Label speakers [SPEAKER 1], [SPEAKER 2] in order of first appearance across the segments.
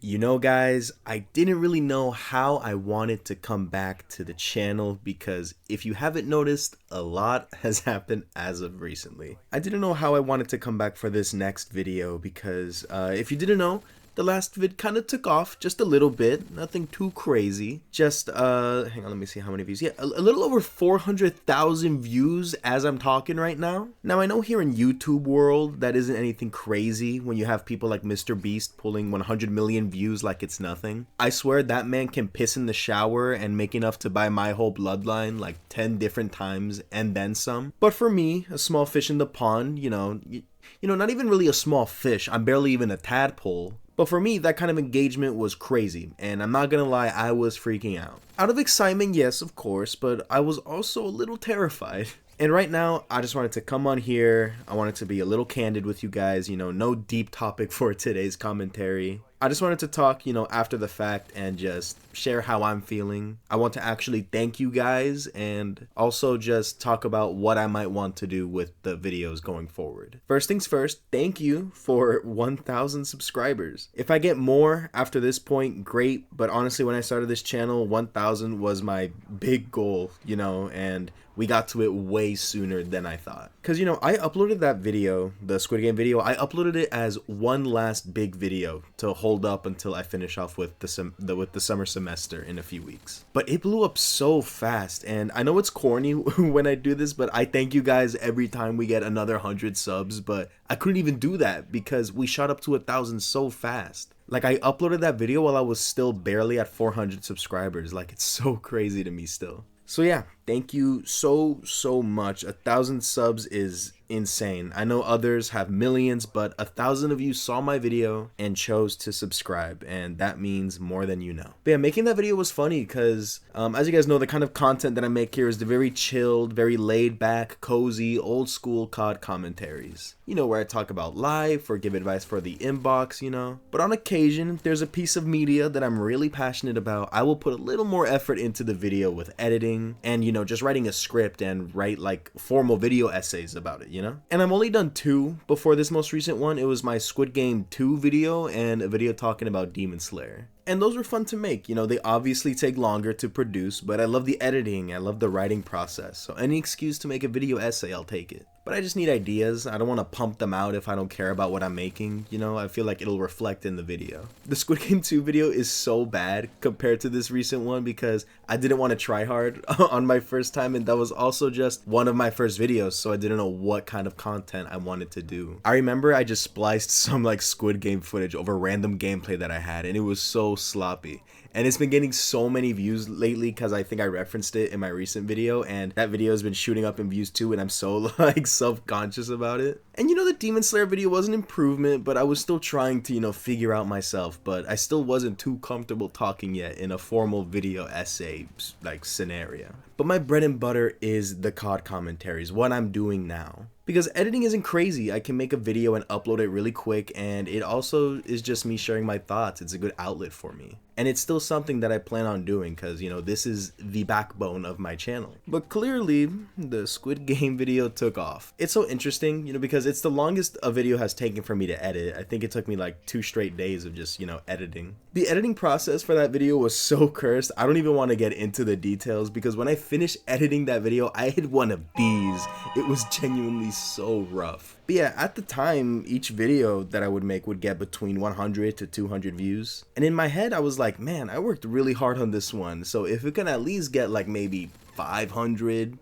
[SPEAKER 1] You know, guys, I didn't really know how I wanted to come back to the channel because if you haven't noticed, a lot has happened as of recently. I didn't know how I wanted to come back for this next video because if you didn't know, the last vid kind of took off just a little bit, nothing too crazy. Just, hang on, let me see how many views. Yeah, a little over 400,000 views as I'm talking right now. Now, I know here in YouTube world, that isn't anything crazy when you have people like Mr. Beast pulling 100 million views like it's nothing. I swear that man can piss in the shower and make enough to buy my whole bloodline like 10 different times and then some. But for me, a small fish in the pond, not even really a small fish, I'm barely even a tadpole. But for me, that kind of engagement was crazy, and I'm not gonna lie, I was freaking out. Out of excitement, yes, of course, but I was also a little terrified. And right now, I just wanted to come on here, I wanted to be a little candid with you guys, no deep topic for today's commentary. I just wanted to talk, after the fact and just share how I'm feeling. I want to actually thank you guys and also just talk about what I might want to do with the videos going forward. First things first, thank you for 1,000 subscribers. If I get more after this point, great. But honestly, when I started this channel, 1,000 was my big goal, and we got to it way sooner than I thought. Because, I uploaded that video, the Squid Game video, I uploaded it as one last big video to hold up until I finish off with the summer semester in a few weeks. But it blew up so fast, and I know it's corny when I do this, but I thank you guys every time we get another 100 subs, but I couldn't even do that because we shot up to 1,000 so fast. Like, I uploaded that video while I was still barely at 400 subscribers. Like, it's so crazy to me still. So yeah, thank you so much. 1,000 subs is insane. I know others have millions, but 1,000 of you saw my video and chose to subscribe, and that means more than you know. But yeah, making that video was funny because, as you guys know, the kind of content that I make here is the very chilled, very laid back, cozy, old school COD commentaries. Where I talk about life or give advice for the inbox, But on occasion, if there's a piece of media that I'm really passionate about, I will put a little more effort into the video with editing and, just writing a script and write like formal video essays about it, And I've only done 2 before this most recent one. It was my Squid Game 2 video and a video talking about Demon Slayer. And those were fun to make. They obviously take longer to produce, but I love the editing, I love the writing process. So any excuse to make a video essay, I'll take it. But I just need ideas. I don't want to pump them out if I don't care about what I'm making. I feel like it'll reflect in the video. The Squid Game 2 video is so bad compared to this recent one because I didn't want to try hard on my first time, and that was also just one of my first videos, so I didn't know what kind of content I wanted to do. I remember I just spliced some like Squid Game footage over random gameplay that I had, and it was so sloppy. And it's been getting so many views lately because I think I referenced it in my recent video, and that video has been shooting up in views too, and I'm so like self-conscious about it. And the Demon Slayer video was an improvement, but I was still trying to figure out myself, but I still wasn't too comfortable talking yet in a formal video essay like scenario. But my bread and butter is the COD commentaries, what I'm doing now. Because editing isn't crazy. I can make a video and upload it really quick, and it also is just me sharing my thoughts. It's a good outlet for me. And it's still something that I plan on doing because, this is the backbone of my channel. But clearly, the Squid Game video took off. It's so interesting, because it's the longest a video has taken for me to edit. I think it took me like 2 straight days of just, editing. The editing process for that video was so cursed. I don't even want to get into the details because when I finished editing that video, I had one of these. It was genuinely so rough. But yeah, at the time, each video that I would make would get between 100 to 200 views. And in my head, I was like, man, I worked really hard on this one. So if it can at least get like maybe 500,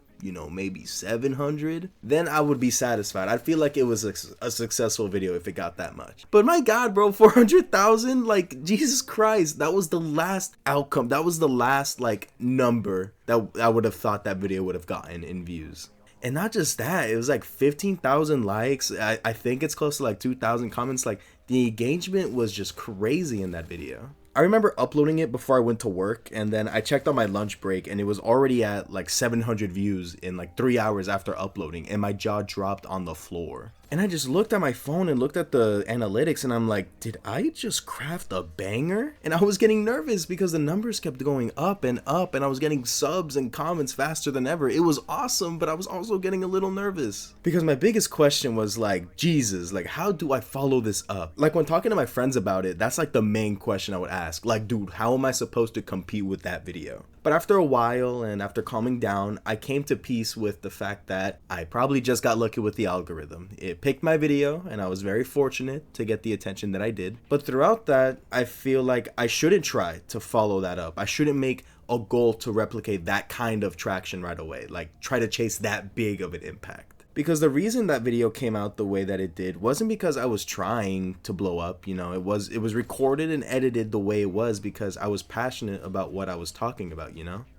[SPEAKER 1] maybe 700, then I would be satisfied. I'd feel like it was a successful video if it got that much. But my God, bro, 400,000, like, Jesus Christ, that was the last outcome. That was the last, like, number that I would have thought that video would have gotten in views. And not just that, it was like 15,000 likes. I think it's close to like 2,000 comments. Like, the engagement was just crazy in that video. I remember uploading it before I went to work, and then I checked on my lunch break and it was already at like 700 views in like 3 hours after uploading, and my jaw dropped on the floor. And I just looked at my phone and looked at the analytics and I'm like, did I just craft a banger? And I was getting nervous because the numbers kept going up and I was getting subs and comments faster than ever. It was awesome, but I was also getting a little nervous because my biggest question was like, Jesus, like how do I follow this up? Like when talking to my friends about it, that's like the main question I would ask. Like, dude, how am I supposed to compete with that video? But after a while and after calming down, I came to peace with the fact that I probably just got lucky with the algorithm. It picked my video and I was very fortunate to get the attention that I did. But throughout that, I feel like I shouldn't try to follow that up. I shouldn't make a goal to replicate that kind of traction right away. Like try to chase that big of an impact. Because the reason that video came out the way that it did wasn't because I was trying to blow up, it was recorded and edited the way it was because I was passionate about what I was talking about,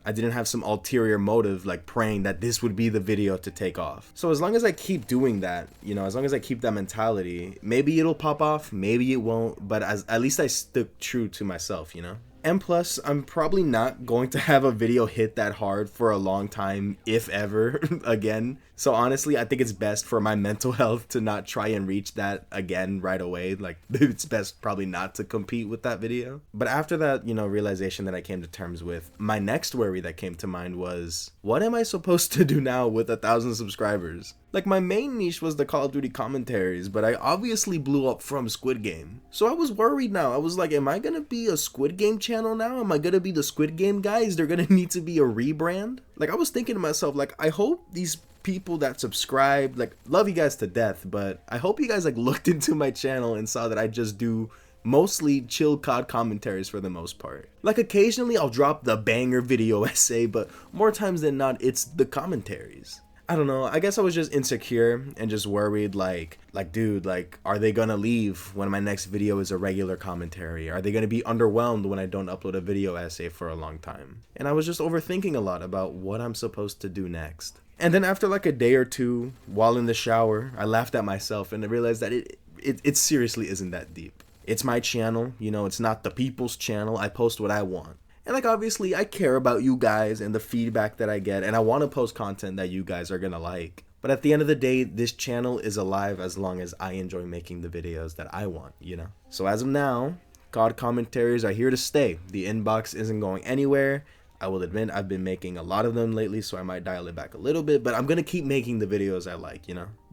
[SPEAKER 1] I didn't have some ulterior motive like praying that this would be the video to take off. So as long as I keep doing that, as long as I keep that mentality, maybe it'll pop off, maybe it won't, but at least I stuck true to myself, And plus, I'm probably not going to have a video hit that hard for a long time, if ever, again. So honestly, I think it's best for my mental health to not try and reach that again right away. Like, it's best probably not to compete with that video. But after that, realization that I came to terms with, my next worry that came to mind was, what am I supposed to do now with 1,000 subscribers? Like, my main niche was the Call of Duty commentaries, but I obviously blew up from Squid Game. So I was worried now. I was like, am I gonna be a Squid Game channel now? Am I gonna be the Squid Game guys? They're gonna need to be a rebrand? Like, I was thinking to myself, like, I hope these people that subscribe, like, love you guys to death, but I hope you guys, like, looked into my channel and saw that I just do mostly chill COD commentaries for the most part. Like, occasionally I'll drop the banger video essay, but more times than not, it's the commentaries. I don't know, I guess I was just insecure and just worried, like dude, like, are they gonna leave when my next video is a regular commentary? Are they gonna be underwhelmed when I don't upload a video essay for a long time? And I was just overthinking a lot about what I'm supposed to do next. And then after like a day or two, while in the shower, I laughed at myself and I realized that it seriously isn't that deep. It's my channel, it's not the people's channel. I post what I want. And like, obviously, I care about you guys and the feedback that I get, and I want to post content that you guys are gonna like. But at the end of the day, this channel is alive as long as I enjoy making the videos that I want, So as of now, COD commentaries are here to stay. The inbox isn't going anywhere. I will admit I've been making a lot of them lately, so I might dial it back a little bit, but I'm gonna keep making the videos I like,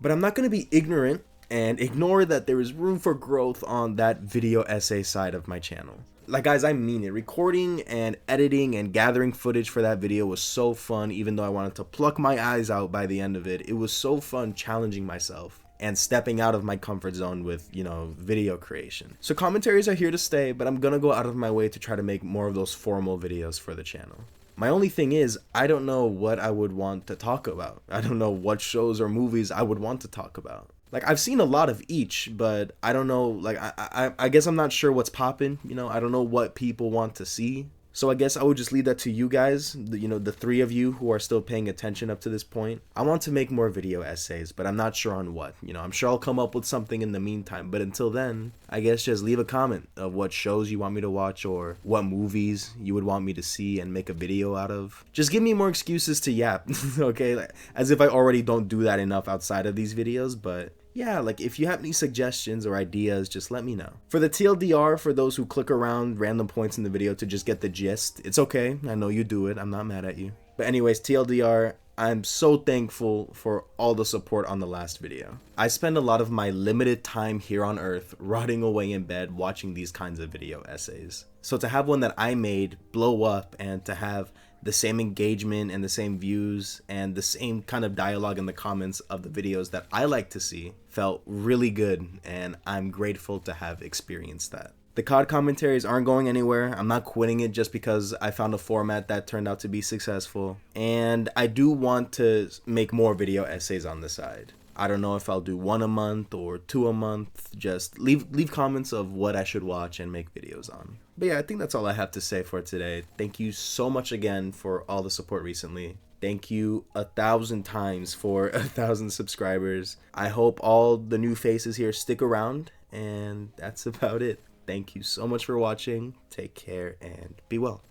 [SPEAKER 1] But I'm not gonna be ignorant and ignore that there is room for growth on that video essay side of my channel. Like, guys, I mean it. Recording and editing and gathering footage for that video was so fun, even though I wanted to pluck my eyes out by the end of it. It was so fun challenging myself and stepping out of my comfort zone with, video creation. So commentaries are here to stay, but I'm gonna go out of my way to try to make more of those formal videos for the channel. My only thing is, I don't know what I would want to talk about. I don't know what shows or movies I would want to talk about. Like, I've seen a lot of each, but I don't know, like, I guess I'm not sure what's popping, I don't know what people want to see. So I guess I would just leave that to you guys, the three of you who are still paying attention up to this point. I want to make more video essays, but I'm not sure on what. I'm sure I'll come up with something in the meantime, but until then, I guess just leave a comment of what shows you want me to watch or what movies you would want me to see and make a video out of. Just give me more excuses to yap, okay? Like, as if I already don't do that enough outside of these videos, but yeah, like, if you have any suggestions or ideas, just let me know. For the TLDR, for those who click around random points in the video to just get the gist, it's okay. I know you do it. I'm not mad at you. But anyways, TLDR, I'm so thankful for all the support on the last video. I spend a lot of my limited time here on Earth rotting away in bed watching these kinds of video essays. So to have one that I made blow up and to have the same engagement and the same views and the same kind of dialogue in the comments of the videos that I like to see felt really good, and I'm grateful to have experienced that. The COD commentaries aren't going anywhere. I'm not quitting it just because I found a format that turned out to be successful, and I do want to make more video essays on the side. I don't know if I'll do 1 a month or 2 a month. Just leave comments of what I should watch and make videos on. But yeah, I think that's all I have to say for today. Thank you so much again for all the support recently. Thank you 1,000 times for 1,000 subscribers. I hope all the new faces here stick around, and that's about it. Thank you so much for watching. Take care and be well.